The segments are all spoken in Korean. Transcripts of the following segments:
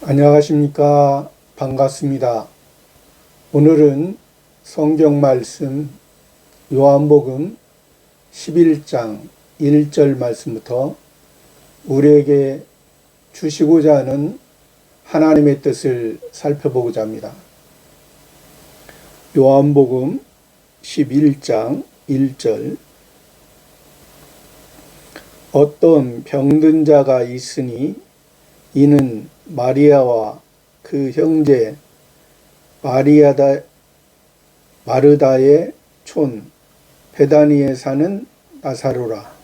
안녕하십니까. 반갑습니다. 오늘은 성경 말씀 요한복음 11장 1절 말씀부터 우리에게 주시고자 하는 하나님의 뜻을 살펴보고자 합니다. 요한복음 11장 1절 어떤 병든 자가 있으니 이는 마리아와 그 형제 마르다의 촌 베다니에 사는 나사로라.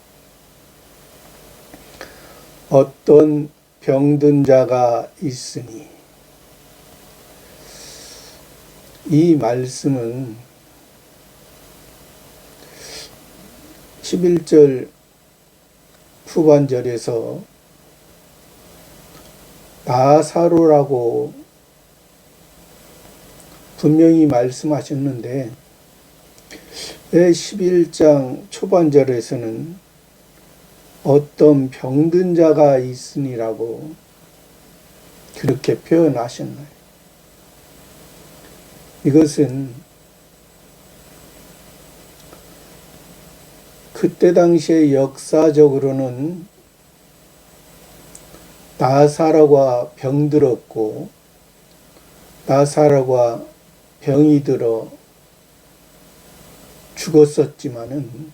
어떤 병든 자가 있으니, 이 말씀은 11절 후반절에서 나사로라고 분명히 말씀하셨는데 왜 11장 초반절에서는 어떤 병든 자가 있으니라고 그렇게 표현하셨나요? 이것은 그때 당시에 역사적으로는 나사로가 병들었고 나사로가 병이 들어 죽었었지만은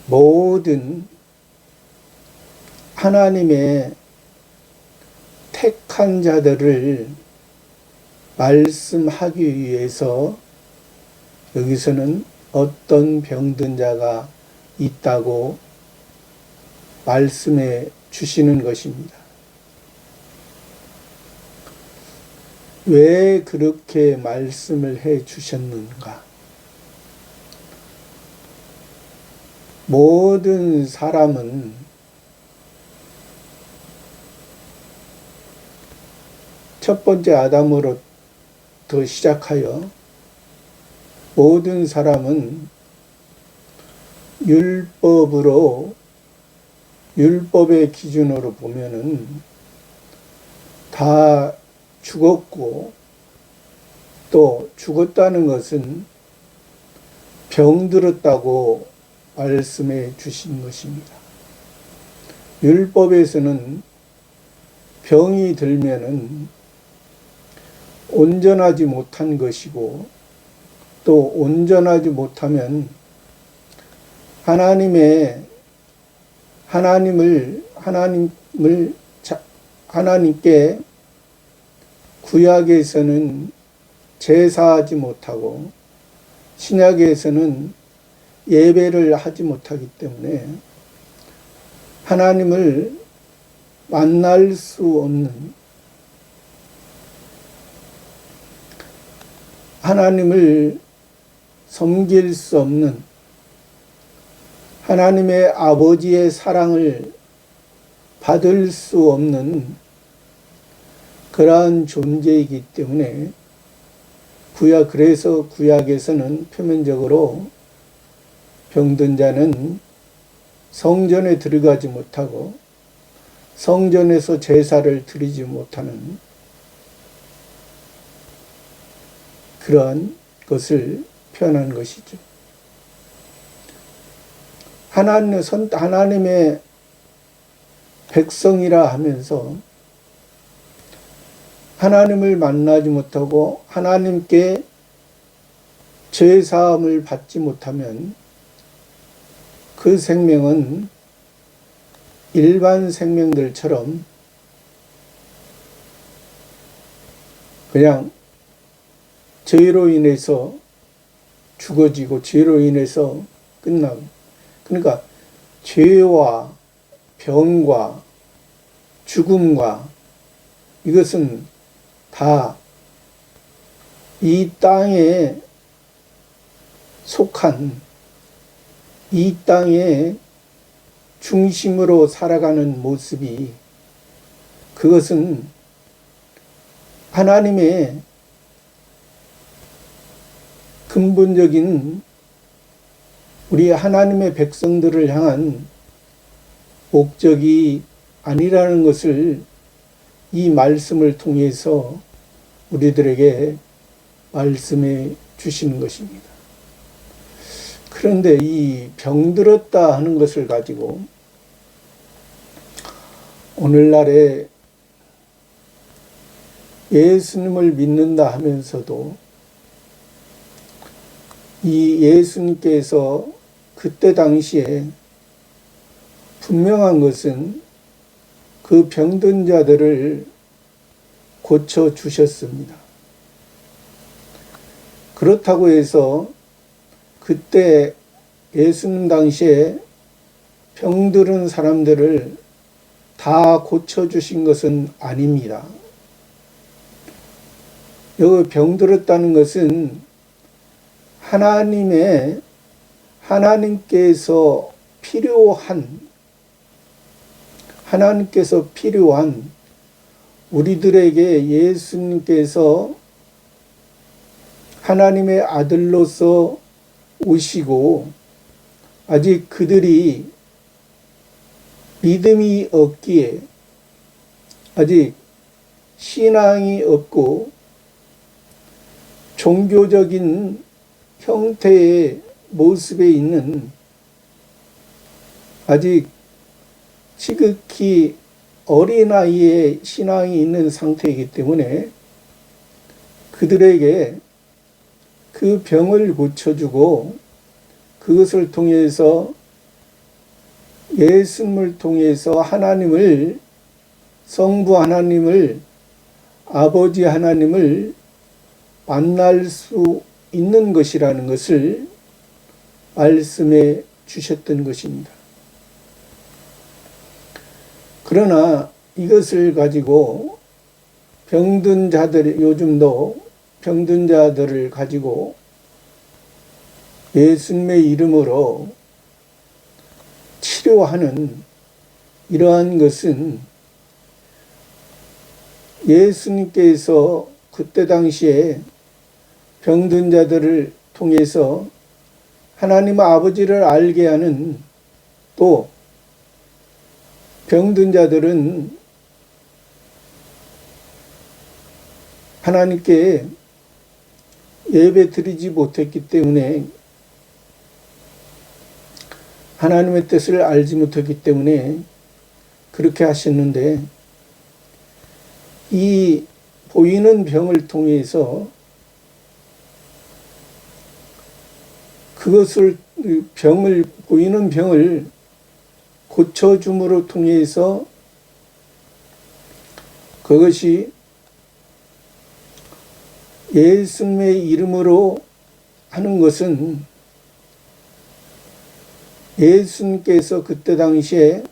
모든 하나님의 택한 자들을 말씀하기 위해서 여기서는 어떤 병든 자가 있다고 말씀해 주시는 것입니다. 왜 그렇게 말씀을 해 주셨는가? 모든 사람은 첫 번째 아담으로부터 시작하여 모든 사람은 율법의 기준으로 보면은 다 죽었고, 또 죽었다는 것은 병들었다고 말씀해 주신 것입니다. 율법에서는 병이 들면은 온전하지 못한 것이고, 또 온전하지 못하면 하나님께 구약에서는 제사하지 못하고 신약에서는 예배를 하지 못하기 때문에 하나님을 만날 수 없는, 하나님을 섬길 수 없는, 하나님의 아버지의 사랑을 받을 수 없는 그러한 존재이기 때문에 그래서 구약에서는 표면적으로 병든 자는 성전에 들어가지 못하고 성전에서 제사를 드리지 못하는 그러한 것을 표현한 것이죠. 하나님의 백성이라 하면서 하나님을 만나지 못하고 하나님께 죄사함을 받지 못하면 그 생명은 일반 생명들처럼 그냥 죄로 인해서 죽어지고 죄로 인해서 끝나고, 그러니까 죄와 병과 죽음과 이것은 다 이 땅에 속한, 이 땅의 중심으로 살아가는 모습이, 그것은 하나님의 근본적인 우리 하나님의 백성들을 향한 목적이 아니라는 것을 이 말씀을 통해서 우리들에게 말씀해 주시는 것입니다. 그런데 이 병들었다 하는 것을 가지고 오늘날에 예수님을 믿는다 하면서도 이 예수님께서 그때 당시에 분명한 것은 그 병든 자들을 고쳐주셨습니다. 그렇다고 해서 그때 예수님 당시에 병들은 사람들을 다 고쳐주신 것은 아닙니다. 여기 병들었다는 것은 하나님께서 필요한 우리들에게 예수님께서 하나님의 아들로서 오시고 아직 그들이 믿음이 없기에 아직 신앙이 없고 종교적인 형태의 모습에 있는 아직 지극히 어린아이의 신앙이 있는 상태이기 때문에 그들에게 그 병을 고쳐주고 그것을 통해서 예수님을 통해서 하나님을, 성부 하나님을, 아버지 하나님을 만날 수 있는 것이라는 것을 말씀해 주셨던 것입니다. 그러나 이것을 가지고 병든 자들, 요즘도 병든 자들을 가지고 예수님의 이름으로 치료하는 이러한 것은 예수님께서 그때 당시에 병든 자들을 통해서 하나님 아버지를 알게 하는, 또 병든 자들은 하나님께 예배 드리지 못했기 때문에, 하나님의 뜻을 알지 못했기 때문에 그렇게 하셨는데, 이 보이는 병을 통해서 그것을 보이는 병을 고쳐줌으로 통해서 그것이 예수님의 이름으로 하는 것은 예수님께서 그때 당시에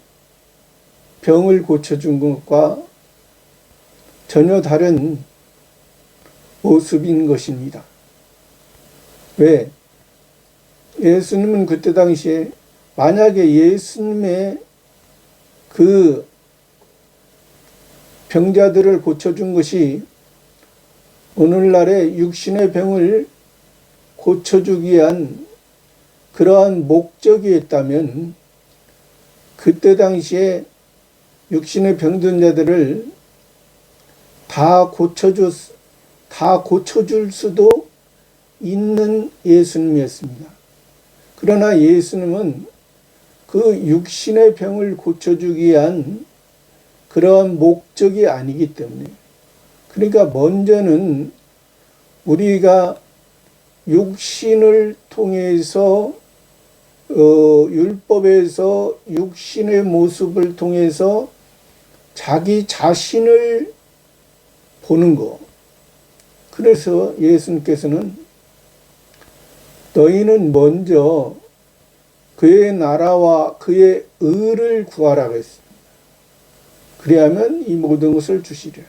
병을 고쳐준 것과 전혀 다른 모습인 것입니다. 왜? 예수님은 그때 당시에 만약에 예수님의 그 병자들을 고쳐준 것이 오늘날의 육신의 병을 고쳐주기 위한 그러한 목적이었다면 그때 당시에 육신의 병든 자들을 다 고쳐줄 수도 있는 예수님이었습니다. 그러나 예수님은 그 육신의 병을 고쳐주기 위한 그러한 목적이 아니기 때문에, 그러니까 먼저는 우리가 육신을 통해서 율법에서 육신의 모습을 통해서 자기 자신을 보는 거. 그래서 예수님께서는 너희는 먼저 그의 나라와 그의 의를 구하라고 했습니다. 그리하면 이 모든 것을 주시리라.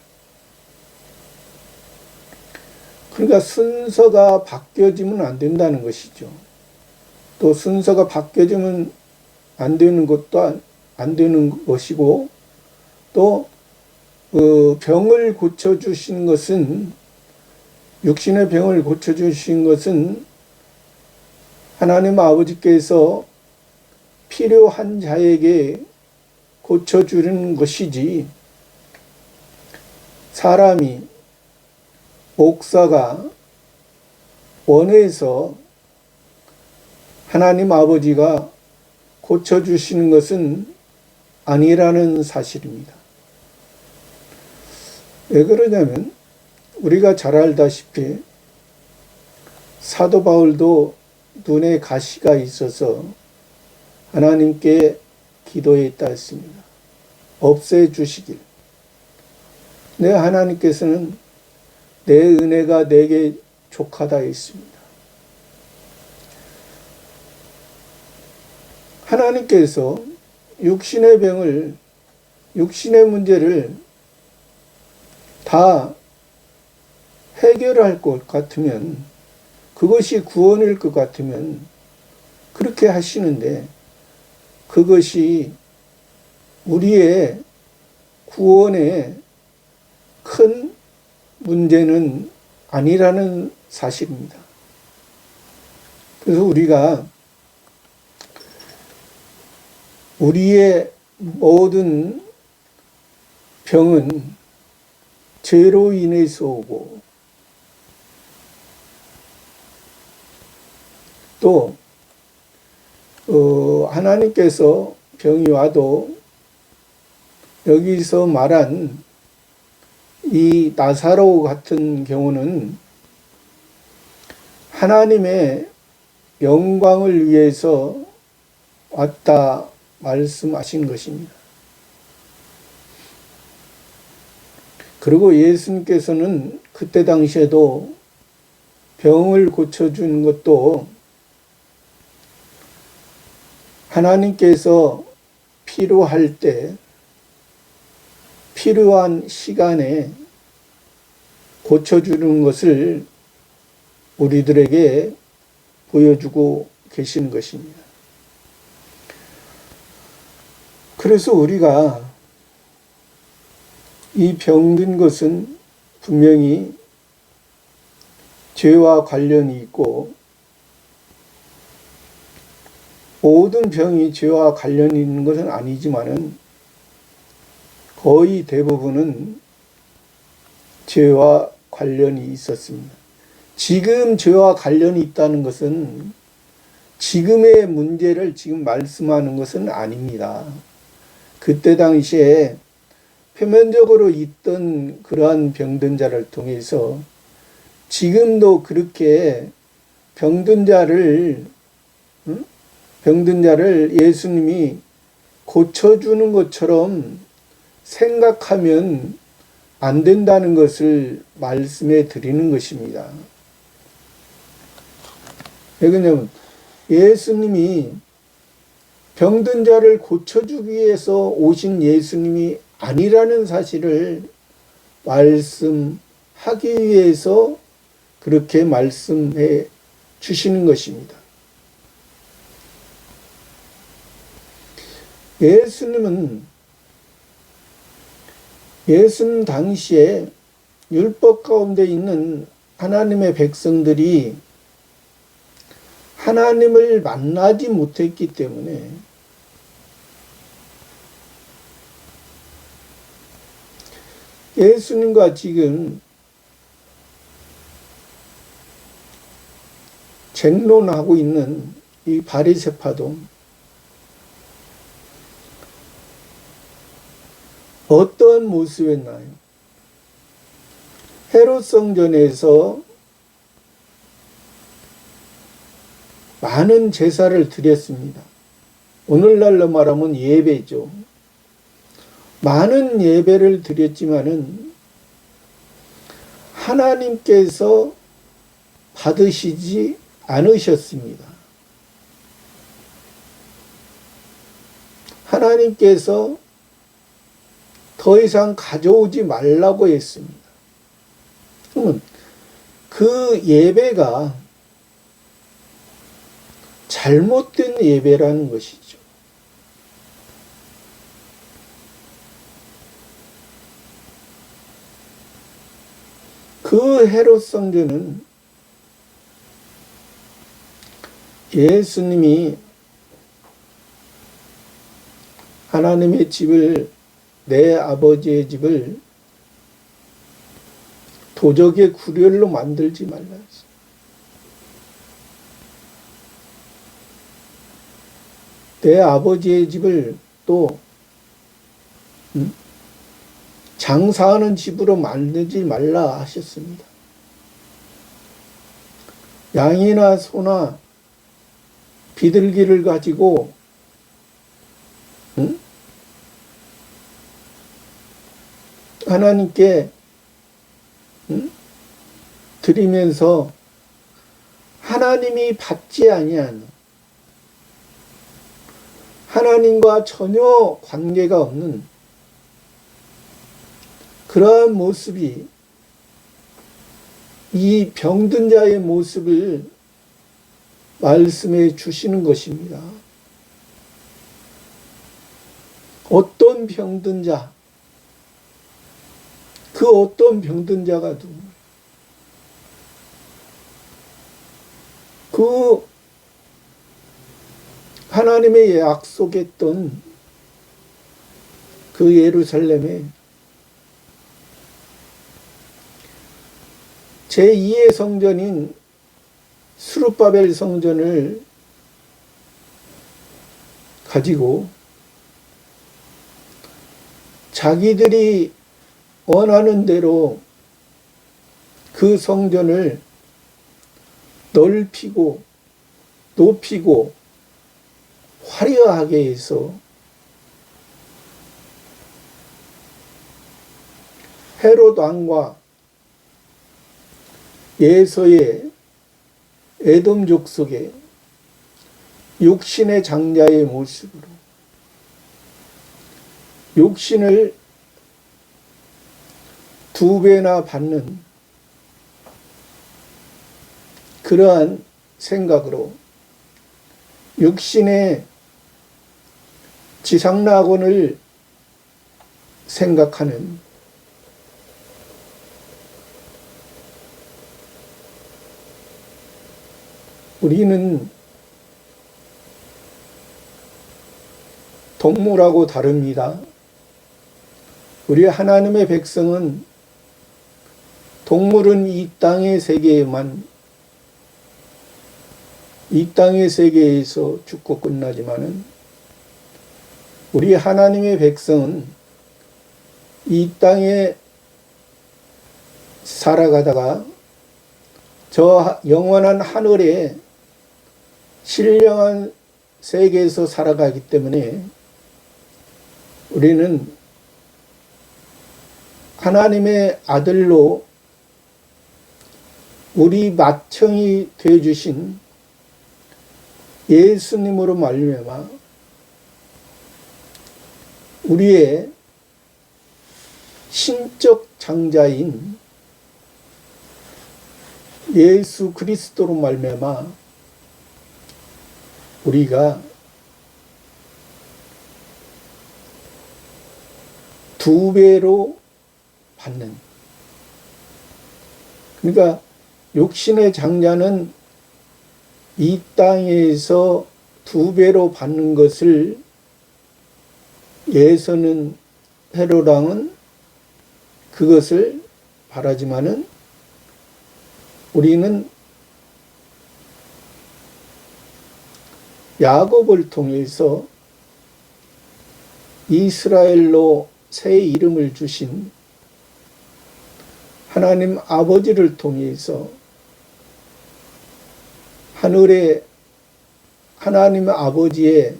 그러니까 순서가 바뀌어지면 안 된다는 것이죠. 또 순서가 바뀌어지면 안 되는 것도 안 되는 것이고, 또 병을 고쳐주신 것은, 육신의 병을 고쳐주신 것은 하나님 아버지께서 필요한 자에게 고쳐주는 것이지, 사람이, 목사가 원해서 하나님 아버지가 고쳐주시는 것은 아니라는 사실입니다. 왜 그러냐면 우리가 잘 알다시피 사도 바울도 눈에 가시가 있어서 하나님께 기도했다 했습니다. 없애주시길. 내 하나님께서는 내 은혜가 내게 족하다 했습니다. 하나님께서 육신의 병을, 육신의 문제를 다 해결할 것 같으면, 그것이 구원일 것 같으면 그렇게 하시는데, 그것이 우리의 구원에 큰 문제는 아니라는 사실입니다. 그래서 우리가 우리의 모든 병은 죄로 인해서 오고, 또 하나님께서 병이 와도 여기서 말한 이 나사로 같은 경우는 하나님의 영광을 위해서 왔다 말씀하신 것입니다. 그리고 예수님께서는 그때 당시에도 병을 고쳐주는 것도 하나님께서 필요할 때, 필요한 시간에 고쳐주는 것을 우리들에게 보여주고 계시는 것입니다. 그래서 우리가 이 병든 것은 분명히 죄와 관련이 있고, 모든 병이 죄와 관련이 있는 것은 아니지만은 거의 대부분은 죄와 관련이 있었습니다. 지금 죄와 관련이 있다는 것은 지금의 문제를 지금 말씀하는 것은 아닙니다. 그때 당시에 표면적으로 있던 그러한 병든 자를 통해서 지금도 그렇게 병든 자를 예수님이 고쳐주는 것처럼 생각하면 안 된다는 것을 말씀해 드리는 것입니다. 왜 그러냐면 예수님이 병든 자를 고쳐주기 위해서 오신 예수님이 아니라는 사실을 말씀하기 위해서 그렇게 말씀해 주시는 것입니다. 예수님 당시에 율법 가운데 있는 하나님의 백성들이 하나님을 만나지 못했기 때문에 예수님과 지금 쟁론하고 있는 이 바리새파도 어떠한 모습이었나요? 헤롯 성전에서 많은 제사를 드렸습니다. 오늘날로 말하면 예배죠. 많은 예배를 드렸지만은 하나님께서 받으시지 않으셨습니다. 하나님께서 더 이상 가져오지 말라고 했습니다. 그러면 그 예배가 잘못된 예배라는 것이죠. 그 헤롯 성전은 예수님이 하나님의 집을, 내 아버지의 집을 도적의 구렬로 만들지 말라 했어요. 내 아버지의 집을 또 장사하는 집으로 만들지 말라 하셨습니다. 양이나 소나 비둘기를 가지고 하나님께 드리면서 하나님이 받지 아니한, 하나님과 전혀 관계가 없는 그러한 모습이, 이 병든 자의 모습을 말씀해 주시는 것입니다. 어떤 병든 자, 그 어떤 병든 자가 누구예요? 그 하나님의 약속했던 그 예루살렘에 제2의 성전인 스룹바벨 성전을 가지고 자기들이 원하는 대로 그 성전을 넓히고 높이고 화려하게 해서 헤롯 왕과 예서의 에돔 족속의 육신의 장자의 모습으로 육신을 2배나 받는 그러한 생각으로 육신의 지상낙원을 생각하는 우리는 동물하고 다릅니다. 우리 하나님의 백성은 동물은 이 땅의 세계에만, 이 땅의 세계에서 죽고 끝나지만은 우리 하나님의 백성은 이 땅에 살아가다가 저 영원한 하늘에 신령한 세계에서 살아가기 때문에 우리는 하나님의 아들로 우리 맏형이 되어주신 예수님으로 말미암아 우리의 신적 장자인 예수 그리스도로 말미암아 우리가 2배로 받는, 그러니까 육신의 장자는 이 땅에서 2배로 받는 것을 예서는 헤롯 왕은 그것을 바라지만은 우리는 야곱을 통해서 이스라엘로 새 이름을 주신 하나님 아버지를 통해서 하늘의 하나님 아버지의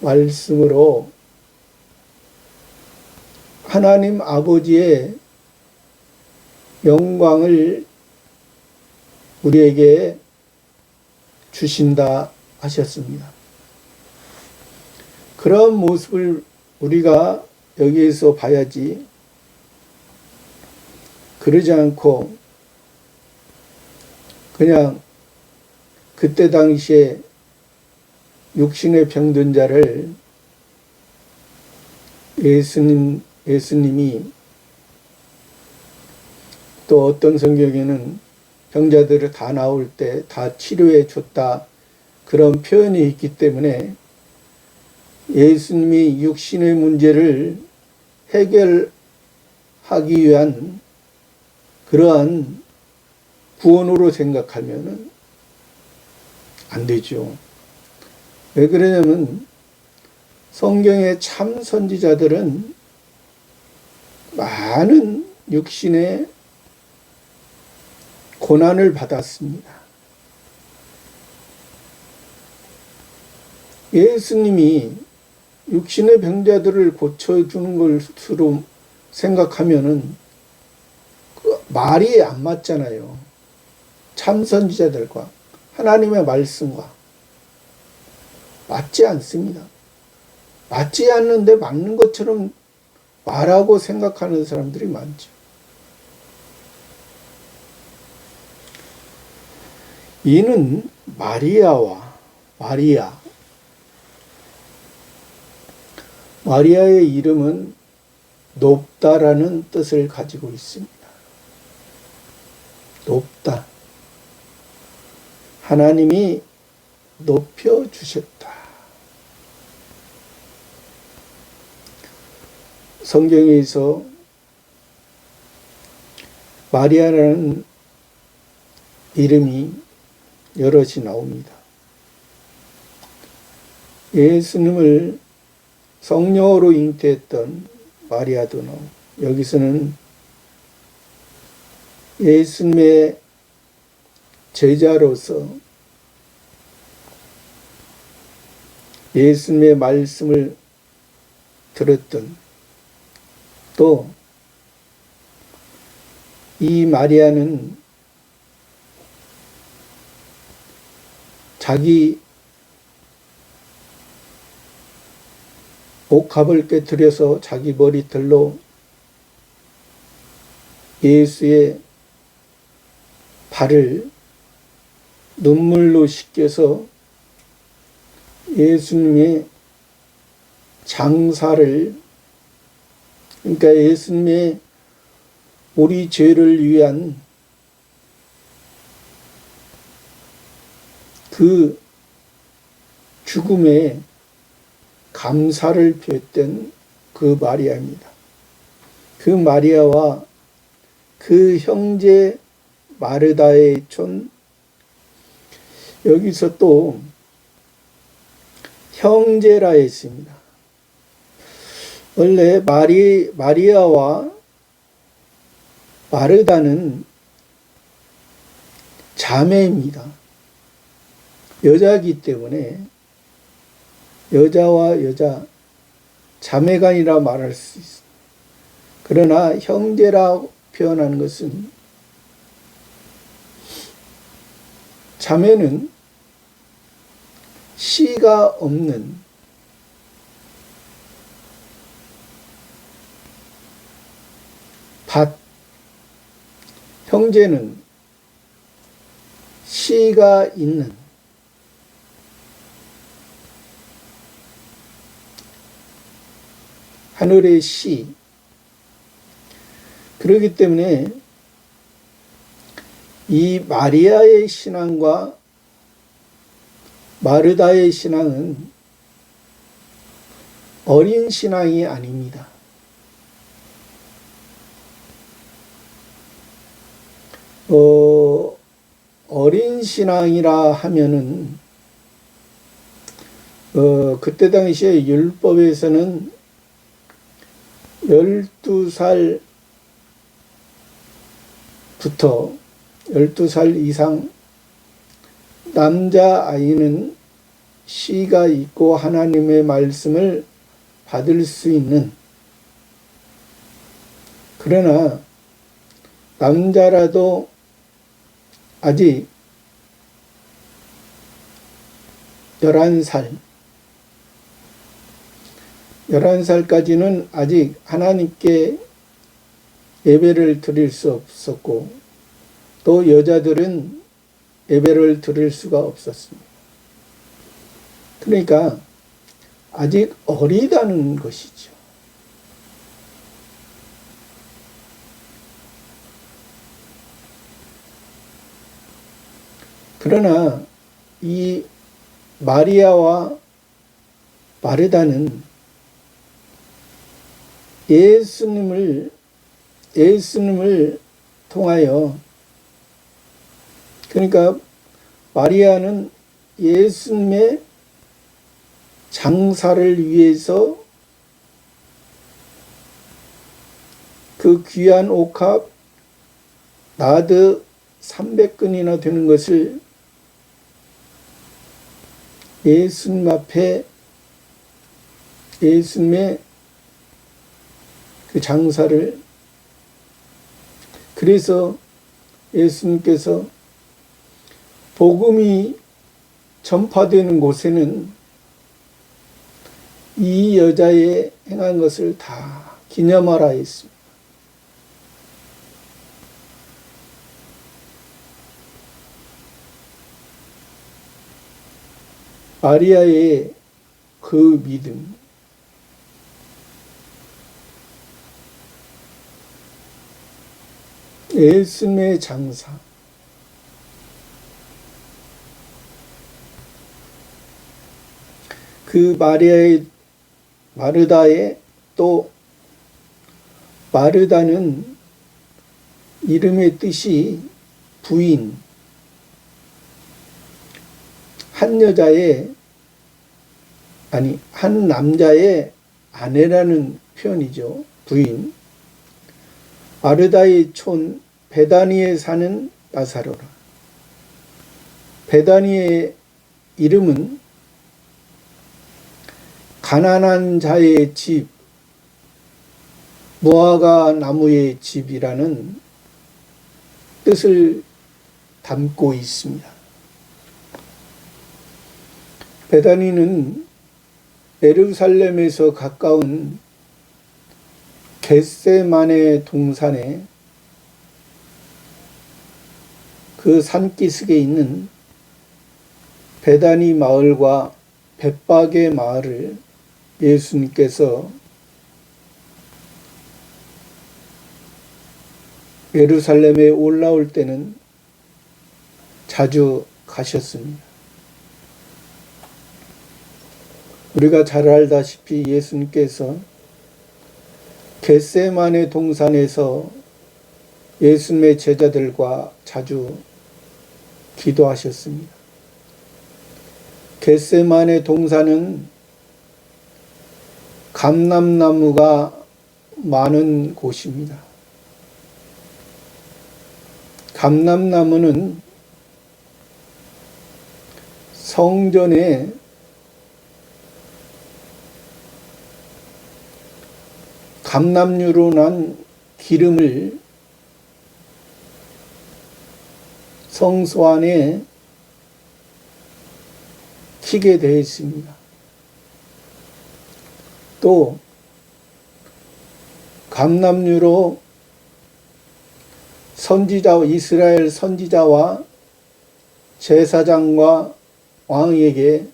말씀으로 하나님 아버지의 영광을 우리에게 주신다 하셨습니다. 그런 모습을 우리가 여기에서 봐야지, 그러지 않고 그냥 그때 당시에 육신의 병든 자를 예수님이 또 어떤 성경에는 병자들을 다 나올 때 다 치료해 줬다, 그런 표현이 있기 때문에 예수님이 육신의 문제를 해결하기 위한 그러한 구원으로 생각하면 안 되죠. 왜 그러냐면 성경의 참 선지자들은 많은 육신의 고난을 받았습니다. 예수님이 육신의 병자들을 고쳐주는 것으로 생각하면은 그 말이 안 맞잖아요. 참 선지자들과 하나님의 말씀과 맞지 않습니다. 맞지 않는데 맞는 것처럼 말하고 생각하는 사람들이 많죠. 이는 마리아의 이름은 높다라는 뜻을 가지고 있습니다. 높다. 하나님이 높여주셨다. 성경에서 마리아라는 이름이 여럿이 나옵니다. 예수님을 성령으로 잉태했던 마리아도 나오고, 여기서는 예수님의 제자로서 예수님의 말씀을 들었던, 또 이 마리아는 자기 옥합을 깨뜨려서 자기 머리털로 예수의 발을 눈물로 씻겨서 예수님의 장사를, 그러니까 예수님의 우리 죄를 위한 그 죽음에 감사를 표했던 그 마리아입니다. 그 마리아와 그 형제 마르다의 촌, 여기서 또 형제라 했습니다. 원래 마리아와 마르다는 자매입니다. 여자이기 때문에 여자와 여자, 자매간이라 말할 수 있습니다. 그러나 형제라 표현하는 것은, 자매는 씨가 없는 밭, 형제는 씨가 있는 하늘의 씨. 그렇기 때문에 이 마리아의 신앙과 마르다의 신앙은 어린 신앙이 아닙니다. 어린 신앙이라 하면은 그때 당시에 율법에서는 12살부터 12살 이상 남자아이는 씨가 있고 하나님의 말씀을 받을 수 있는, 그러나 남자라도 아직 11살까지는 아직 하나님께 예배를 드릴 수 없었고, 또 여자들은 예배를 드릴 수가 없었습니다. 그러니까 아직 어리다는 것이죠. 그러나 이 마리아와 마르다는 예수님을 통하여, 그러니까 마리아는 예수님의 장사를 위해서 그 귀한 옥합 나드 300근이나 되는 것을 예수님 앞에, 예수님의 그 장사를, 그래서 예수님께서 복음이 전파되는 곳에는 이 여자의 행한 것을 다 기념하라 했습니다. 마리아의 그 믿음, 예수님의 장사, 그 마르다의, 또 마르다는 이름의 뜻이 부인, 한 남자의 아내라는 표현이죠. 부인. 마르다의 촌 베다니에 사는 나사로라. 베다니의 이름은 가난한 자의 집, 무화과 나무의 집이라는 뜻을 담고 있습니다. 베다니는 예루살렘에서 가까운 겟세마네 동산에 그 산기슭에 있는 베다니 마을과 벳박의 마을을 예수님께서 예루살렘에 올라올 때는 자주 가셨습니다. 우리가 잘 알다시피 예수님께서 겟세마네 동산에서 예수님의 제자들과 자주 기도하셨습니다. 겟세마네 동산은 감람나무가 많은 곳입니다. 감람나무는 성전에 감람유로 난 기름을 성소 안에 키게 되어 있습니다. 또 감람유로 이스라엘 선지자와 제사장과 왕에게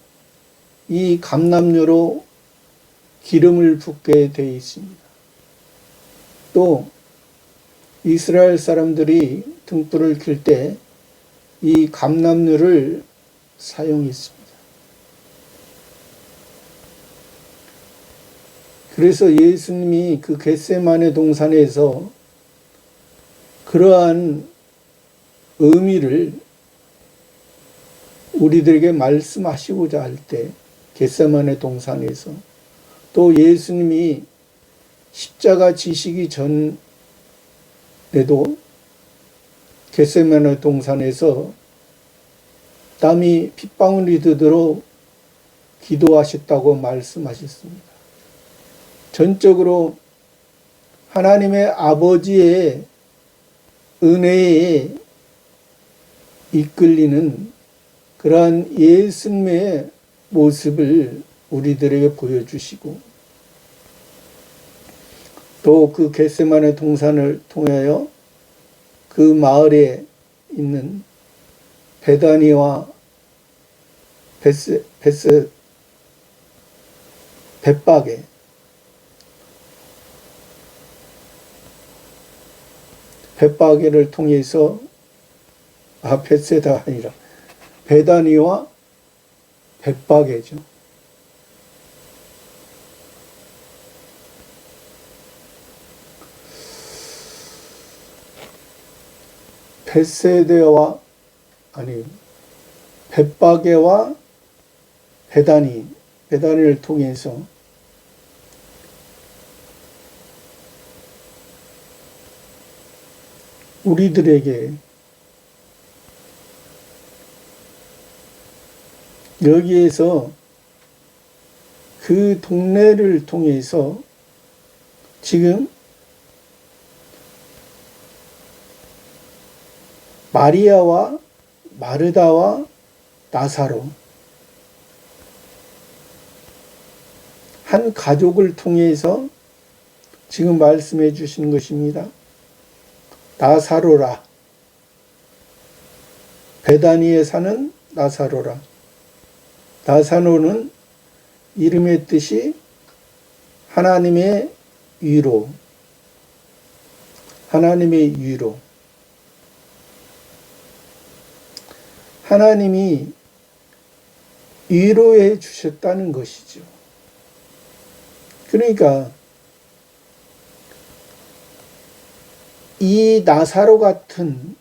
이 감람유로 기름을 붓게 되어 있습니다. 또 이스라엘 사람들이 등불을 켤 때 이 감람유를 사용했습니다. 그래서 예수님이 그 겟세마네 동산에서 그러한 의미를 우리들에게 말씀하시고자 할 때 겟세마네 동산에서, 또 예수님이 십자가 지시기 전에도 겟세마네 동산에서 땀이 핏방울이 되도록 기도하셨다고 말씀하셨습니다. 전적으로 하나님의 아버지의 은혜에 이끌리는 그러한 예수님의 모습을 우리들에게 보여주시고, 또 그 겟세마네 동산을 통하여 그 마을에 있는 베다니와 벳박에 벳박에를 통해서 벳세다 아니라 베다니와 벳박에죠. 벳세대와 아니 벳바게와 베다니를 통해서 우리들에게 여기에서 그 동네를 통해서 지금 마리아와 마르다와 나사로 한 가족을 통해서 지금 말씀해 주신 것입니다. 나사로라. 베다니에 사는 나사로라. 나사로는 이름의 뜻이 하나님의 위로. 하나님의 위로. 하나님이 위로해 주셨다는 것이죠. 그러니까 이 나사로 같은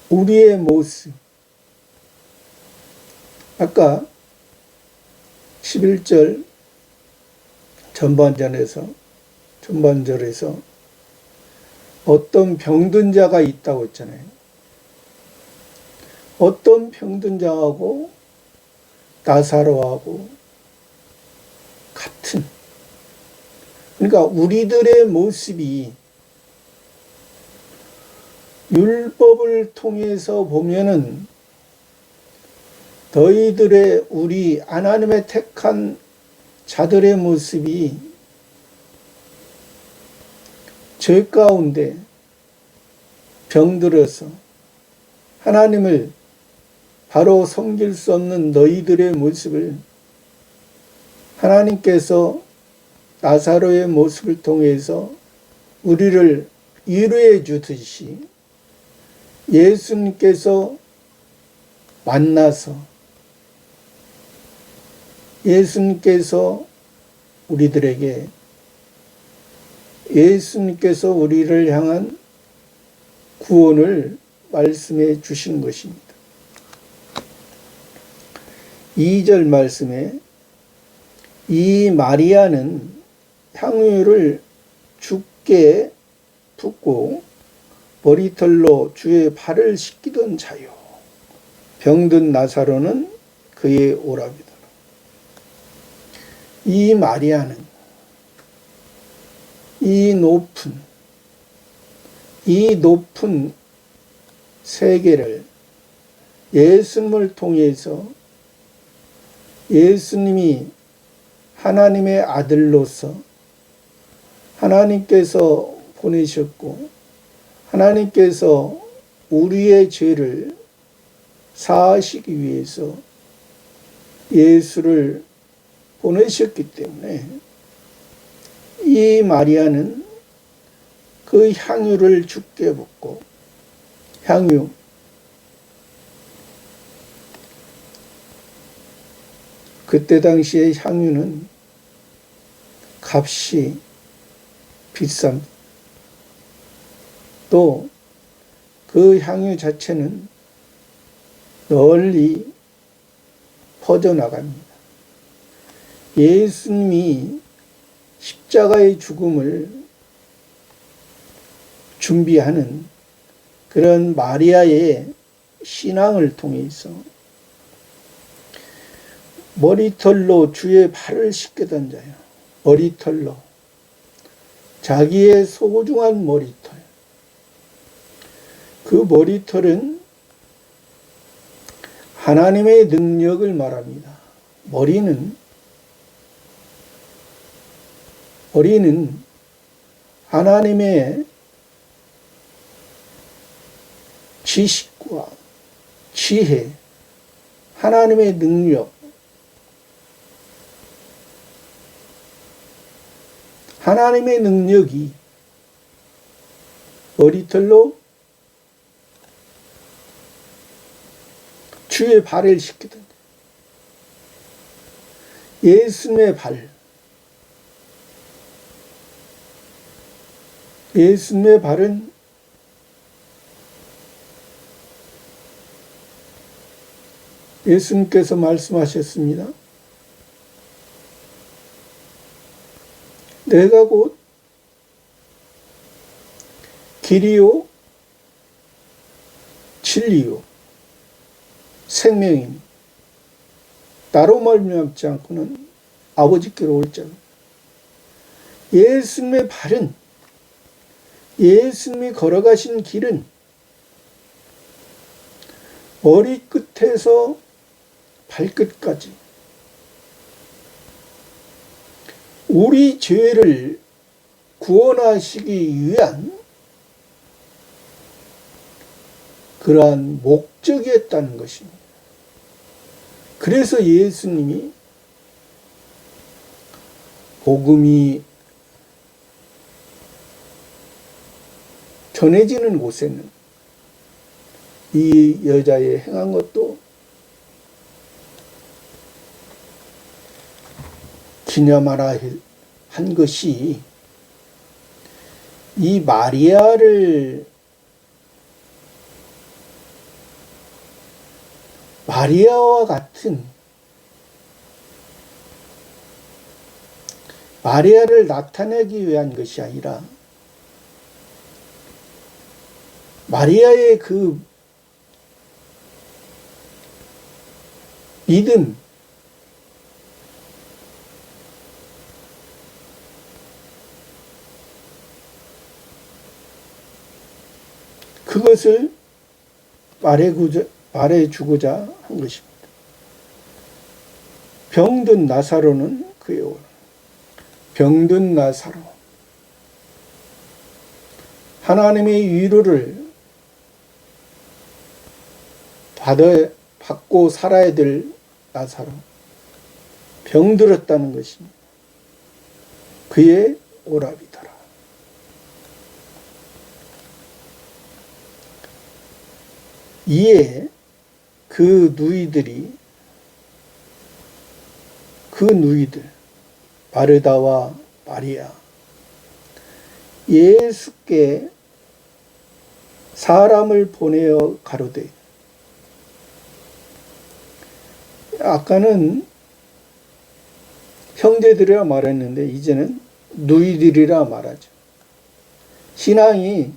우리의 모습, 아까 11절 전반절에서 어떤 병든 자가 있다고 했잖아요. 어떤 병든 자하고 나사로하고 같은, 그러니까 우리들의 모습이 율법을 통해서 보면은 너희들의 우리 하나님의 택한 자들의 모습이 죄 가운데 병들어서 하나님을 바로 섬길 수 없는 너희들의 모습을 하나님께서 나사로의 모습을 통해서 우리를 위로해 주듯이 예수님께서 만나서 예수님께서 우리들에게 예수님께서 우리를 향한 구원을 말씀해 주신 것입니다. 2절 말씀에 이 마리아는 향유를 주께 붓고 머리털로 주의 발을 씻기던 자요. 병든 나사로는 그의 오라비더라. 이 마리아는 이 높은 세계를 예수님을 통해서 예수님이 하나님의 아들로서 하나님께서 보내셨고 하나님께서 우리의 죄를 사하시기 위해서 예수를 보내셨기 때문에 이 마리아는 그 향유를 주께 붓고 향유 그때 당시의 향유는 값이 비쌉니다. 또 그 향유 자체는 널리 퍼져나갑니다. 예수님이 십자가의 죽음을 준비하는 그런 마리아의 신앙을 통해서 머리털로 주의 발을 씻기던 자요. 머리털로 자기의 소중한 머리털. 그 머리털은 하나님의 능력을 말합니다. 머리는 하나님의 지식과 지혜, 하나님의 능력, 하나님의 능력이 머리털로 주의 발을 씻기던 예수님의 발, 예수님의 발은 예수님께서 말씀하셨습니다. 내가 곧 길이요 진리요 생명이니 나로 말미암지 않고는 아버지께로 올 자는. 예수님의 발은, 예수님이 걸어가신 길은 머리끝에서 발끝까지 우리 죄를 구원하시기 위한 그러한 목적이었다는 것입니다. 그래서 예수님이 복음이 전해지는 곳에는 이 여자의 행한 것도 기념하라 한 것이 이 마리아와 같은 마리아를 나타내기 위한 것이 아니라 마리아의 그 믿음, 그것을 말해주고자 한 것입니다. 병든 나사로는 그의 오라. 병든 나사로. 하나님의 위로를 받고 살아야 될 나사로. 병들었다는 것입니다. 그의 오라비더라. 이에 그 누이들 마르다와 마리아 예수께 사람을 보내어 가로되. 아까는 형제들이라 말했는데 이제는 누이들이라 말하죠. 신앙이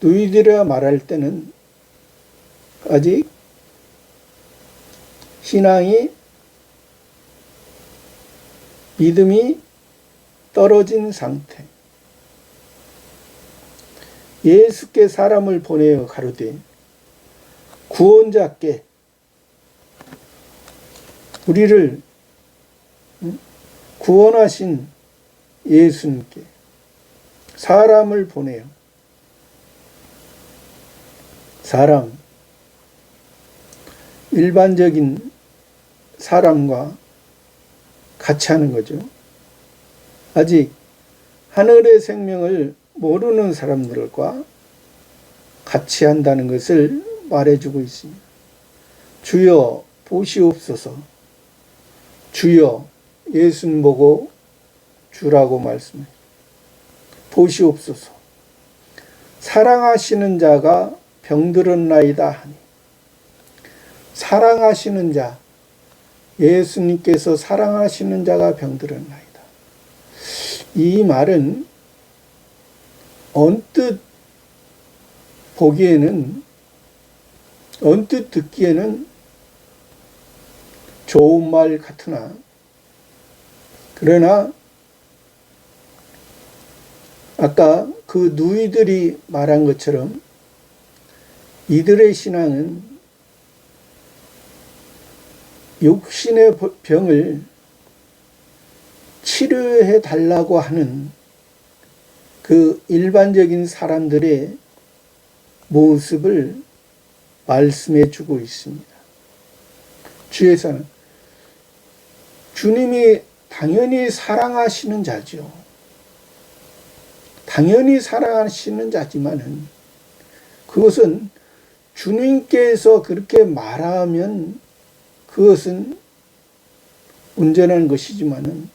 누이들이라 말할 때는 아직 신앙이 믿음이 떨어진 상태. 예수께 사람을 보내어 가로되 구원자께 우리를 구원하신 예수님께 사람을 보내어. 사람, 일반적인 사람과 같이 하는 거죠. 아직 하늘의 생명을 모르는 사람들과 같이 한다는 것을 말해주고 있습니다. 주여 보시옵소서. 주여, 예수님 보고 주라고 말씀해요. 보시옵소서. 사랑하시는 자가 병들었나이다 하니. 사랑하시는 자, 예수님께서 사랑하시는 자가 병들었나이다. 이 말은 언뜻 듣기에는 좋은 말 같으나, 그러나 아까 그 누이들이 말한 것처럼 이들의 신앙은 육신의 병을 치료해 달라고 하는 그 일반적인 사람들의 모습을 말씀해 주고 있습니다. 주에서는 주님이 당연히 사랑하시는 자죠. 당연히 사랑하시는 자지만은 그것은 주님께서 그렇게 말하면 그것은 온전한 것이지만은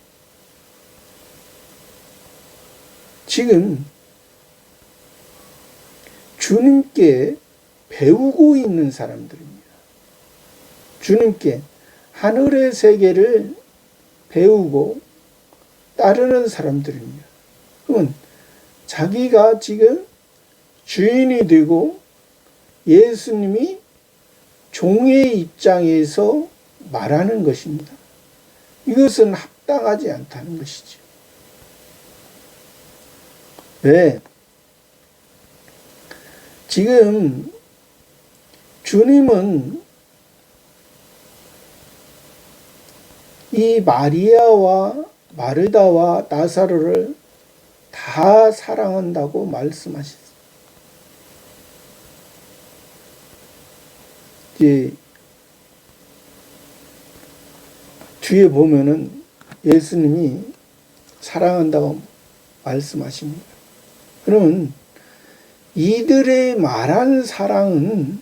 지금 주님께 배우고 있는 사람들입니다. 주님께 하늘의 세계를 배우고 따르는 사람들입니다. 그러면 자기가 지금 주인이 되고 예수님이 종의 입장에서 말하는 것입니다. 이것은 합당하지 않다는 것이죠. 왜? 지금 주님은 이 마리아와 마르다와 나사로를 다 사랑한다고 말씀하셨어요. 이제 뒤에 보면은 예수님이 사랑한다고 말씀하십니다. 그러면 이들의 말한 사랑은,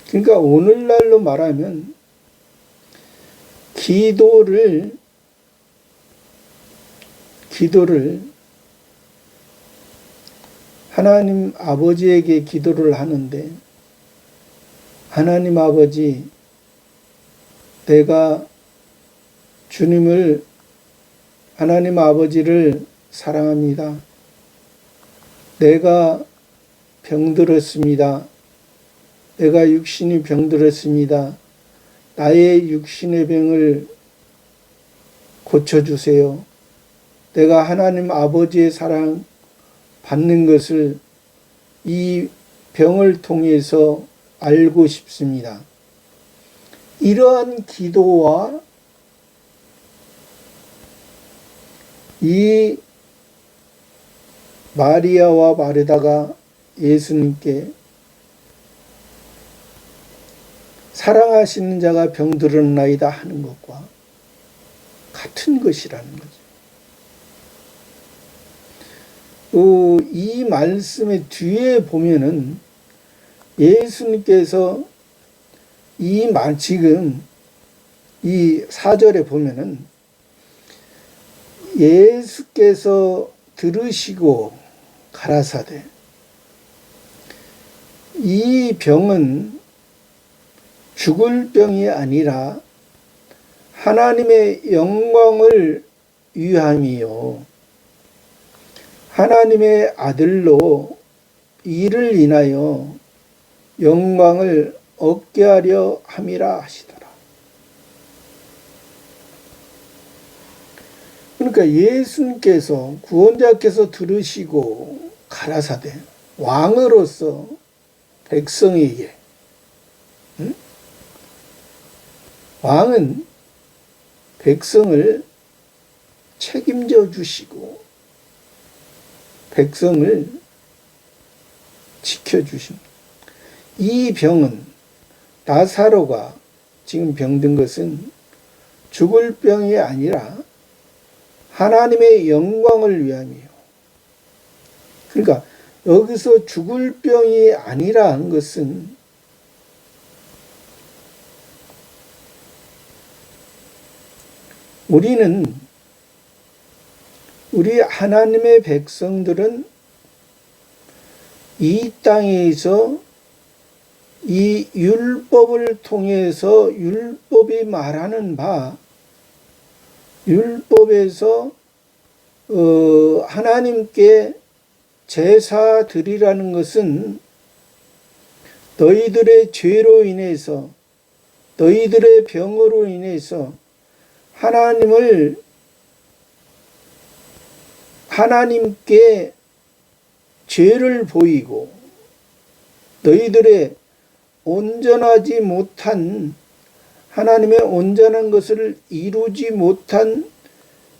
그러니까 오늘날로 말하면 기도를 하나님 아버지에게 기도를 하는데, 하나님 아버지, 내가 주님을, 하나님 아버지를 사랑합니다. 내가 병들었습니다. 내가 육신이 병들었습니다. 나의 육신의 병을 고쳐주세요. 내가 하나님 아버지의 사랑 받는 것을 이 병을 통해서 알고 싶습니다. 이러한 기도와 이 마리아와 마르다가 예수님께 사랑하시는 자가 병들었나이다 하는 것과 같은 것이라는 거죠. 이 말씀의 뒤에 보면은 예수님께서 지금 이 4절에 보면은 예수께서 들으시고 가라사대, 이 병은 죽을 병이 아니라 하나님의 영광을 위함이요, 하나님의 아들로 이를 인하여 영광을 얻게 하려 함이라 하시더라. 그러니까 예수님께서, 구원자께서 들으시고 가라사대, 왕으로서 백성에게, 왕은 백성을 책임져 주시고 백성을 지켜주십니다. 이 병은, 나사로가 지금 병든 것은 죽을 병이 아니라 하나님의 영광을 위함이에요. 그러니까 여기서 죽을 병이 아니라 한 것은 우리 하나님의 백성들은 이 땅에서 이 율법을 통해서 율법이 말하는 바, 율법에서 하나님께 제사 드리라는 것은 너희들의 죄로 인해서, 너희들의 병으로 인해서 하나님께 죄를 보이고 너희들의 온전하지 못한, 하나님의 온전한 것을 이루지 못한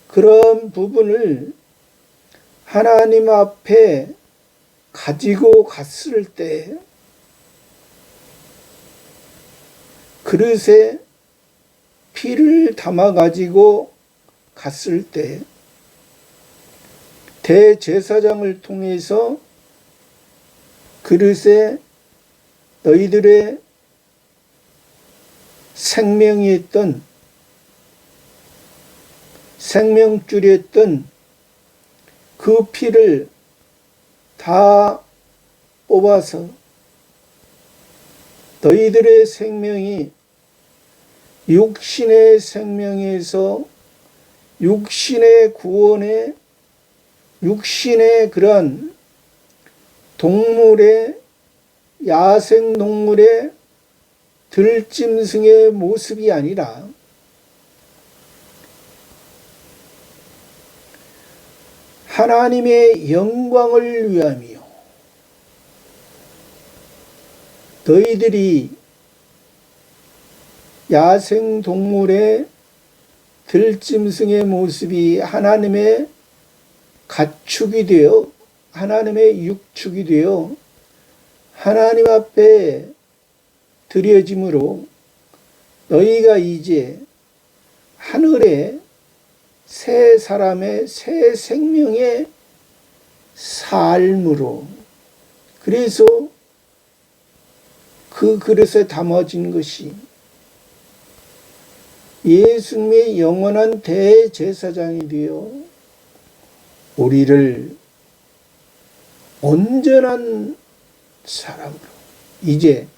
그런 부분을 하나님 앞에 가지고 갔을 때, 그릇에 피를 담아 가지고 갔을 때 대제사장을 통해서 그릇에 너희들의 생명이었던, 생명줄이었던 그 피를 다 뽑아서 너희들의 생명이 육신의 생명에서 육신의 구원에 육신의 그런 동물의 야생동물의 들짐승의 모습이 아니라 하나님의 영광을 위함이요. 너희들이 야생동물의 들짐승의 모습이 하나님의 가축이 되어 하나님의 육축이 되어 하나님 앞에 드려짐으로 너희가 이제 하늘의 새 사람의 새 생명의 삶으로, 그래서 그 그릇에 담아진 것이 예수님의 영원한 대제사장이 되어 우리를 온전한 사람으로, 이제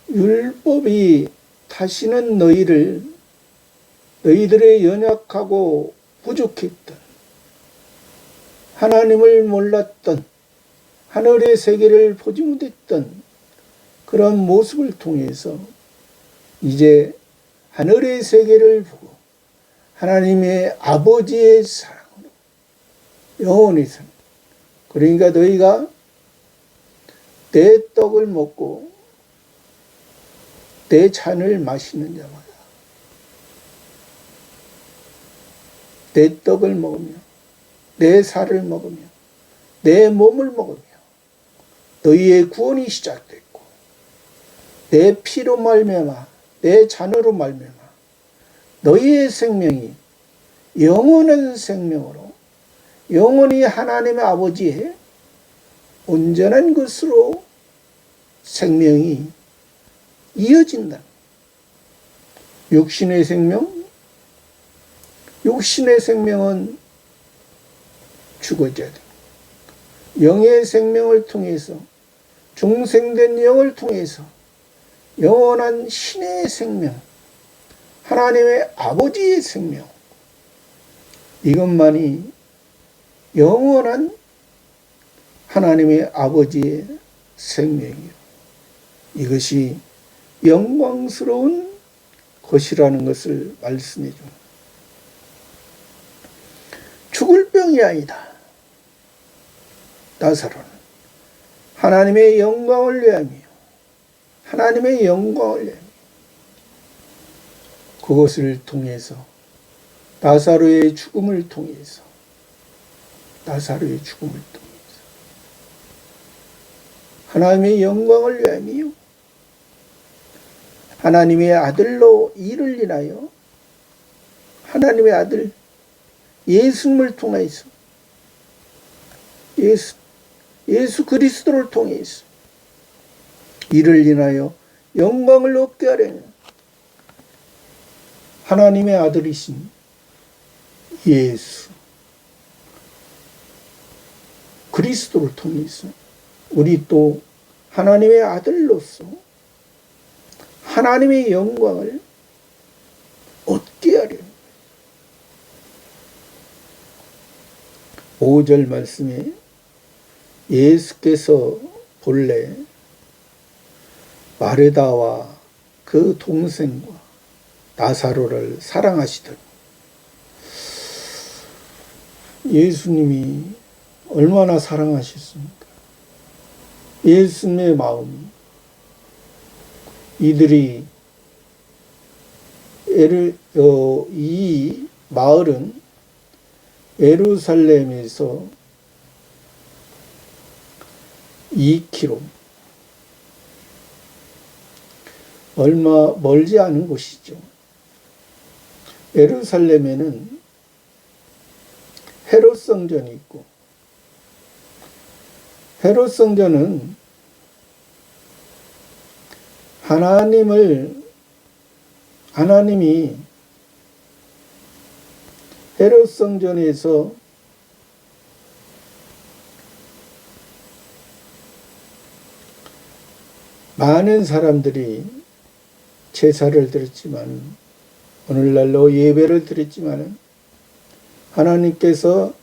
율법이 다시는 너희들의 연약하고 부족했던, 하나님을 몰랐던, 하늘의 세계를 보지 못했던 그런 모습을 통해서 이제 하늘의 세계를 보고 하나님의 아버지의 사랑으로 영원히 삽니다. 그러니까 너희가 내 떡을 먹고 내 잔을 마시는 자마다 내 떡을 먹으며 내 살을 먹으며 내 몸을 먹으며 너희의 구원이 시작됐고 내 피로 말미암아 내 잔으로 말미암아 너희의 생명이 영원한 생명으로 영원히 하나님의 아버지의 온전한 것으로 생명이 이어진다. 육신의 생명? 육신의 생명은 죽어져야 돼. 영의 생명을 통해서, 중생된 영을 통해서 영원한 신의 생명, 하나님의 아버지의 생명, 이것만이 영원한 하나님의 아버지의 생명이요. 이것이 영광스러운 것이라는 것을 말씀해 줍니다. 죽을 병이 아니다. 나사로는 하나님의 영광을 위함이요. 하나님의 영광을 위함이요. 그것을 통해서 나사로의 죽음을 통해서 하나님의 영광을 위함이요. 하나님의 아들로 이를 인하여 하나님의 아들 예수님을 통해서 예수 그리스도를 통해서 이를 인하여 영광을 얻게 하려는 하나님의 아들이신 예수 그리스도를 통해서 우리 또 하나님의 아들로서 하나님의 영광을 얻게 하려는 5절 말씀에 예수께서 본래 마르다와 그 동생과 나사로를 사랑하시더니, 예수님이 얼마나 사랑하셨습니까? 예수님의 마음, 이들이 이 마을은 예루살렘에서 2km 얼마 멀지 않은 곳이죠. 예루살렘에는 헤롯 성전이 있고, 헤롯 성전은 하나님이 헤롯 성전에서 많은 사람들이 제사를 드렸지만, 오늘날로 예배를 드렸지만, 하나님께서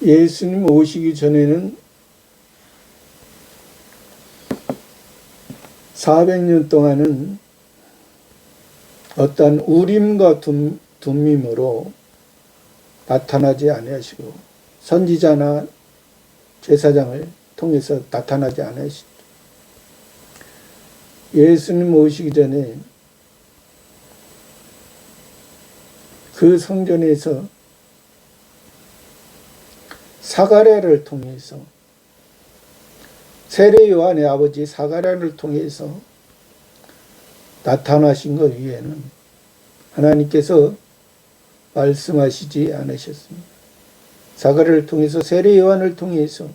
예수님 오시기 전에는 400년 동안은 어떠한 우림과 둠밈으로 나타나지 아니하시고, 선지자나 제사장을 통해서 나타나지 않으시죠. 예수님 오시기 전에 그 성전에서 사가랴를 통해서, 세례 요한의 아버지 사가랴를 통해서 나타나신 것 위에는 하나님께서 말씀하시지 않으셨습니다. 사가랴를 통해서, 세례 요한을 통해서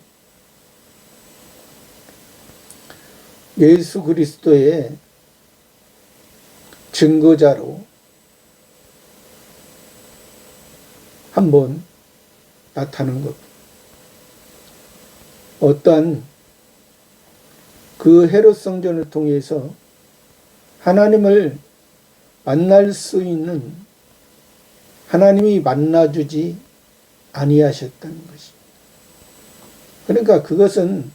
예수 그리스도의 증거자로 한번 나타난 것. 어떠한 그 헤롯 성전을 통해서 하나님을 만날 수 있는, 하나님이 만나주지 아니하셨다는 것입니다. 그러니까 그것은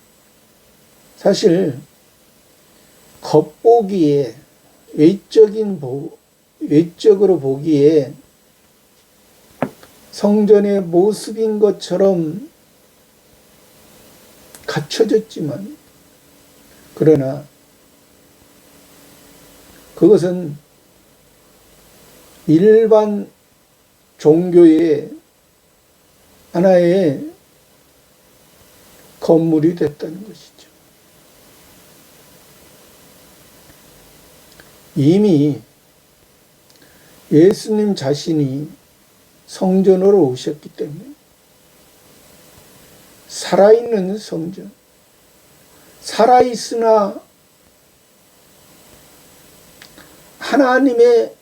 사실 겉보기에, 외적으로 보기에 성전의 모습인 것처럼 갖춰졌지만, 그러나 그것은 일반 종교의 하나의 건물이 됐다는 것이죠. 이미 예수님 자신이 성전으로 오셨기 때문에, 살아있는 성전, 살아있으나 하나님의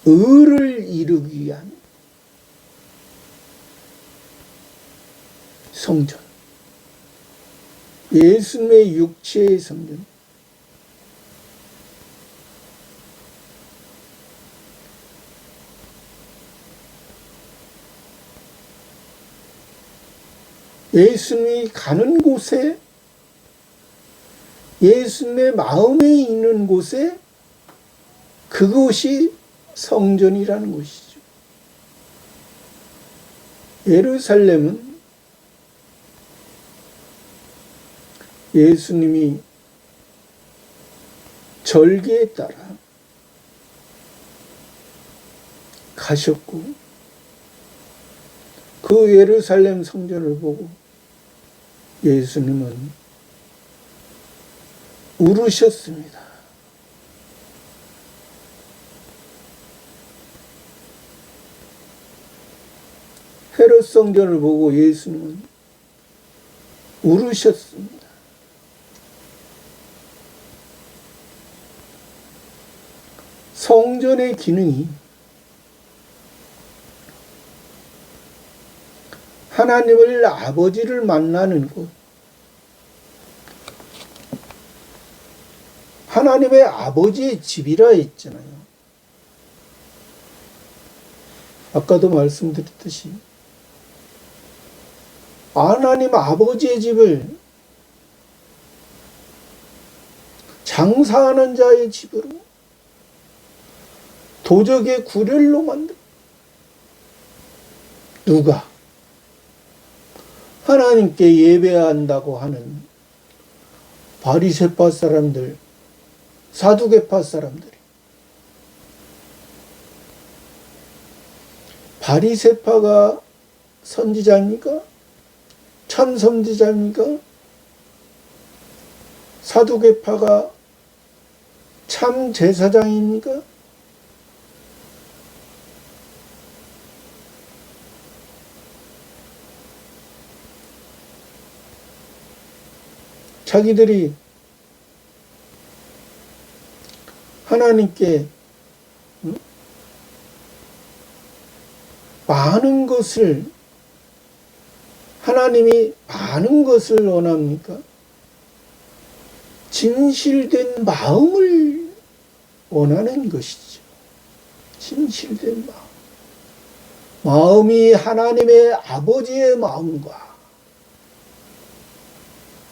의를 이루기 위한 성전, 예수님의 육체의 성전, 예수님이 가는 곳에, 예수님의 마음에 있는 곳에, 그것이 성전이라는 것이죠. 예루살렘은 예수님이 절기에 따라 가셨고, 그 예루살렘 성전을 보고 예수님은 울으셨습니다. 헤롯 성전을 보고 예수님은 울으셨습니다. 성전의 기능이 하나님을, 아버지를 만나는 곳, 하나님의 아버지의 집이라 했잖아요. 아까도 말씀드렸듯이 하나님 아버지의 집을 장사하는 자의 집으로, 도적의 구렬로 만든, 누가? 하나님께 예배한다고 하는 바리새파 사람들, 사두개파 사람들이. 바리새파가 선지자입니까? 참 선지자입니까? 사두개파가 참 제사장입니까? 자기들이 하나님께 많은 것을 하나님이 많은 것을 원합니까? 진실된 마음을 원하는 것이죠. 진실된 마음. 마음이 하나님의 아버지의 마음과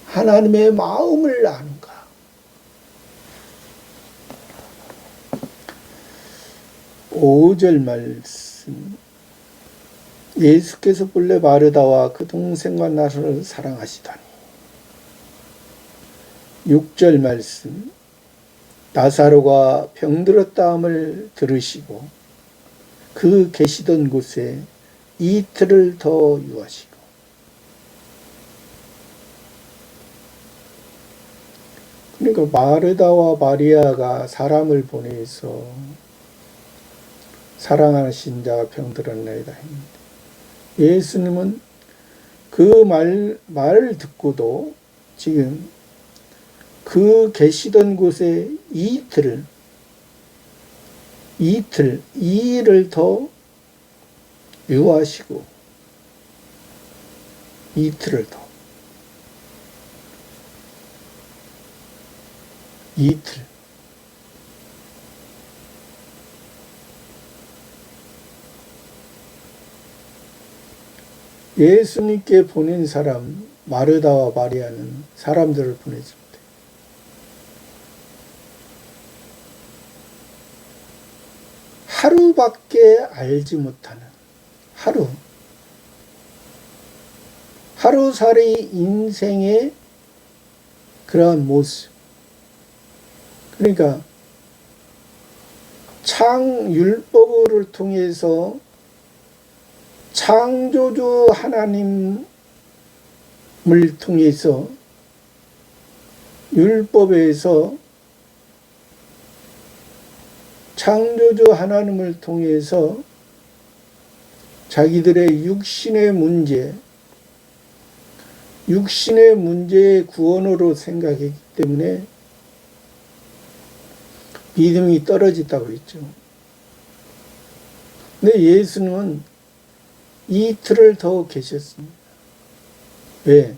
하나님의 마음을 아는가. 5절 말씀. 예수께서 본래 마르다와 그 동생과 나사로를 사랑하시다니. 6절 말씀. 나사로가 병들었다함을 들으시고 그 계시던 곳에 이틀을 더 유하시고. 그러니까 마르다와 마리아가 사람을 보내서 사랑하신 자가 병들었나이다 했는데, 예수님은 그 말을 듣고도 지금 그 계시던 곳에 이틀을 2일을 더 유하시고, 이틀을 더, 이틀. 예수님께 보낸 사람 마르다와 마리아는 사람들을 보내지 못해. 하루밖에 알지 못하는 하루살이 인생의 그러한 모습. 그러니까 율법을 통해서 창조주 하나님을 통해서 율법에서 창조주 하나님을 통해서 자기들의 육신의 문제의 구원으로 생각했기 때문에 믿음이 떨어졌다고 했죠. 근데 예수님은 이틀을 더 계셨습니다. 왜?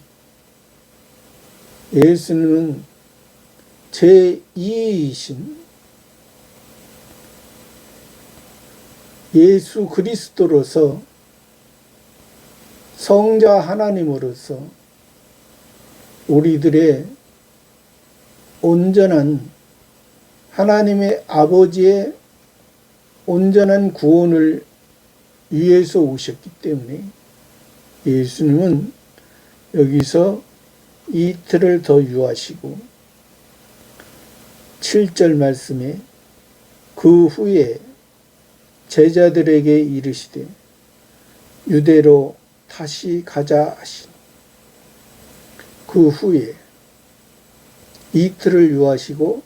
예수님은 제2이신 예수 그리스도로서 성자 하나님으로서 우리들의 온전한 하나님의 아버지의 온전한 구원을 위해서 오셨기 때문에 예수님은 여기서 이틀을 더 유하시고 7절 말씀에 그 후에 제자들에게 이르시되 유대로 다시 가자 하시니, 그 후에 이틀을 유하시고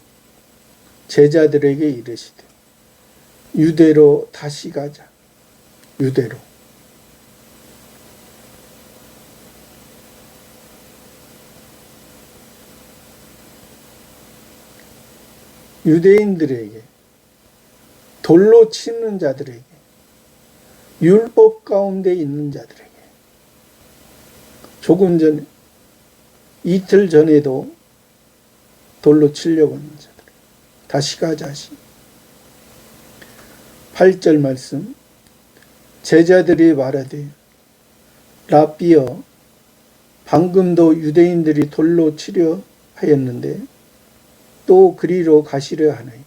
제자들에게 이르시되 유대로 다시 가자. 유대로. 유대인들에게, 돌로 치는 자들에게, 율법 가운데 있는 자들에게, 조금 전에, 이틀 전에도 돌로 치려고 하는 자들, 다시 가자 하시. 8절 말씀. 제자들이 말하되 라삐여, 방금도 유대인들이 돌로 치려 하였는데 또 그리로 가시려 하나이까.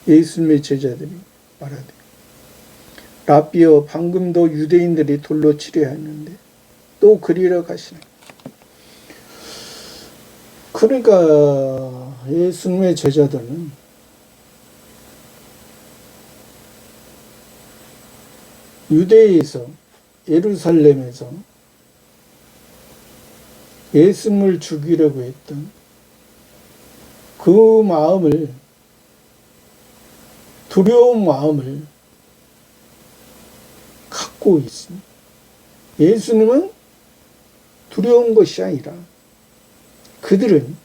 예수님의 제자들이 말하되 라삐여, 방금도 유대인들이 돌로 치려 했는데 또 그리로 가시나이까. 그러니까 예수님의 제자들은 유대에서, 예루살렘에서 예수님을 죽이려고 했던 그 마음을, 두려운 마음을 갖고 있습니다. 예수님은 두려운 것이 아니라 그들은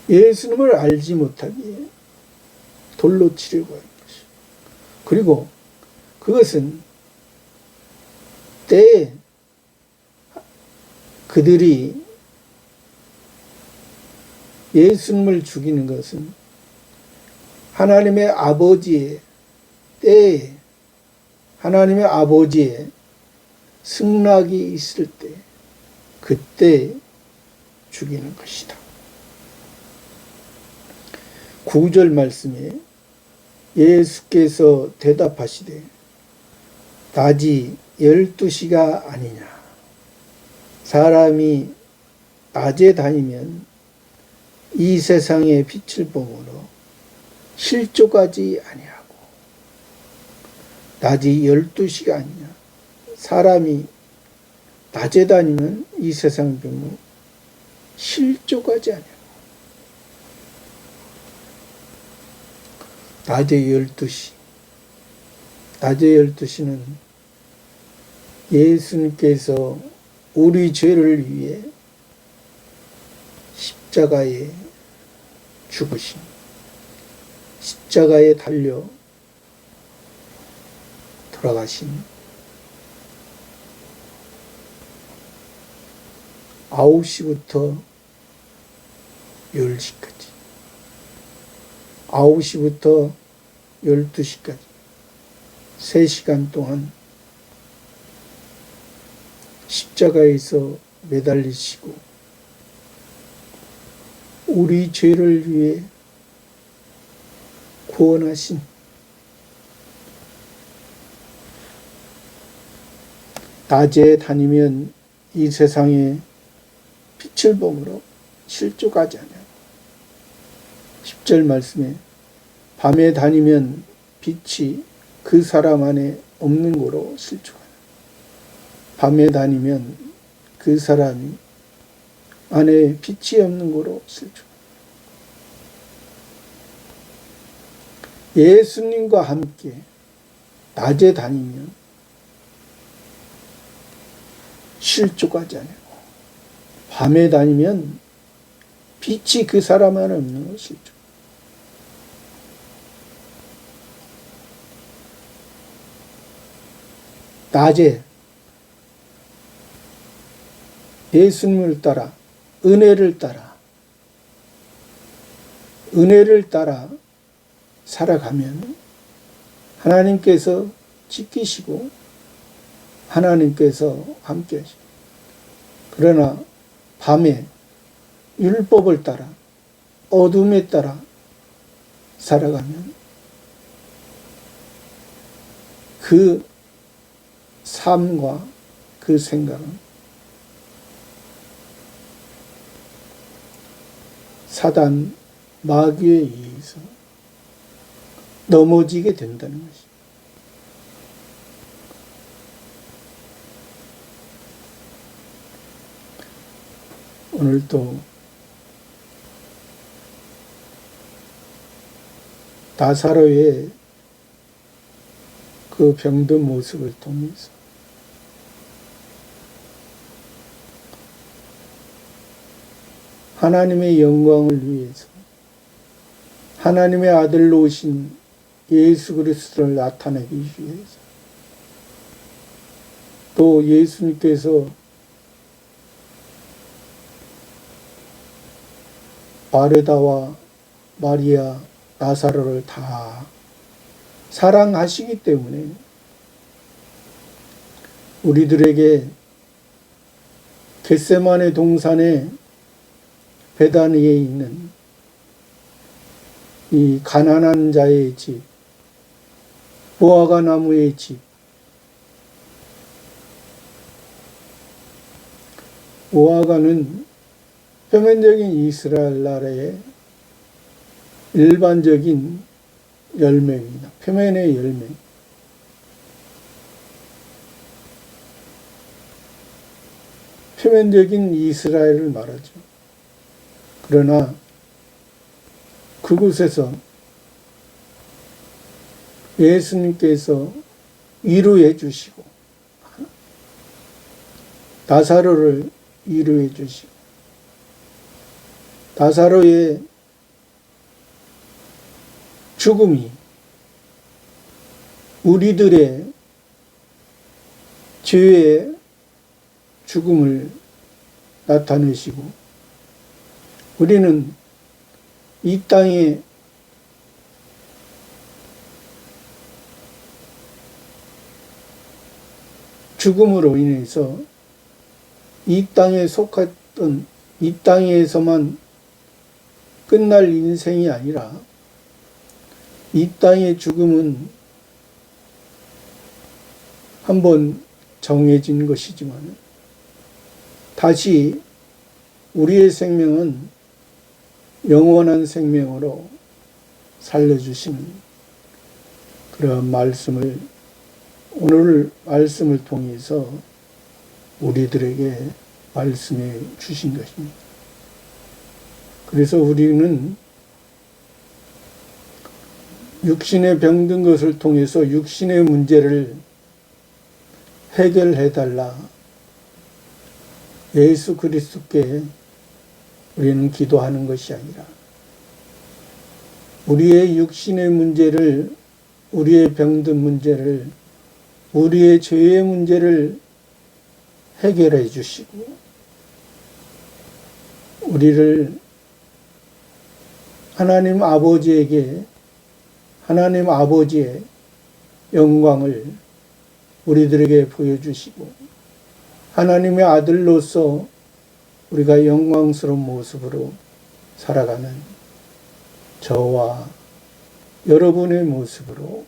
예수님을 알지 못하기에 돌로 치려고 하는 것이고, 그리고 그것은 때에 그들이 예수님을 죽이는 것은 하나님의 아버지의 때에, 하나님의 아버지의 승낙이 있을 때, 그때 죽이는 것이다. 9절 말씀에 예수께서 대답하시되 낮이 12시가 아니냐. 사람이 낮에 다니면 이 세상의 빛을 보므로 실족하지 아니하고. 낮이 12시가 아니냐. 사람이 낮에 다니면 이 세상의 빛을 실족하지 아니하고. 낮에 12시. 낮에 12시는 예수님께서 우리 죄를 위해 십자가에 죽으신, 십자가에 달려 돌아가신 9시부터 10시까지, 9시부터 12시까지 3시간 동안 십자가에서 매달리시고 우리 죄를 위해 구원하신 낮에 다니면 이 세상에 빛을 보므로 실족하지 않아요. 10절 말씀에 밤에 다니면 빛이 그 사람 안에 없는 거로 실족하네. 밤에 다니면 그 사람이 안에 빛이 없는 거로 실족하네. 예수님과 함께 낮에 다니면 실족하지 않아요. 밤에 다니면 빛이 그 사람 안에 없는 거로 실족. 낮에 예수님을 따라, 은혜를 따라 살아가면 하나님께서 지키시고 하나님께서 함께 하시고. 그러나 밤에 율법을 따라, 어둠에 따라 살아가면 그 삶과 그 생각은 사단, 마귀에 의해서 넘어지게 된다는 것입니다. 오늘도 나사로의 그 병든 모습을 통해서 하나님의 영광을 위해서 하나님의 아들로 오신 예수 그리스도를 나타내기 위해서 또 예수님께서 마르다와 마리아, 나사로를 다 사랑하시기 때문에 우리들에게 겟세마네 동산에 베다니에 있는 이 가난한 자의 집, 무화과 나무의 집, 무화과는 표면적인 이스라엘 나라의 일반적인 열매입니다. 표면의 열매. 표면적인 이스라엘을 말하죠. 그러나 그곳에서 예수님께서 위로해 주시고 나사로를 위로해 주시고 나사로의 죽음이 우리들의 죄의 죽음을 나타내시고 우리는 이 땅에 죽음으로 인해서 이 땅에 속했던 이 땅에서만 끝날 인생이 아니라 이 땅의 죽음은 한번 정해진 것이지만 다시 우리의 생명은 영원한 생명으로 살려주시는 그러한 말씀을 오늘 말씀을 통해서 우리들에게 말씀해 주신 것입니다. 그래서 우리는 육신에 병든 것을 통해서 육신의 문제를 해결해 달라 예수 그리스도께 우리는 기도하는 것이 아니라 우리의 육신의 문제를, 우리의 병든 문제를, 우리의 죄의 문제를 해결해 주시고 우리를 하나님 아버지에게, 하나님 아버지의 영광을 우리들에게 보여주시고 하나님의 아들로서 우리가 영광스러운 모습으로 살아가는 저와 여러분의 모습으로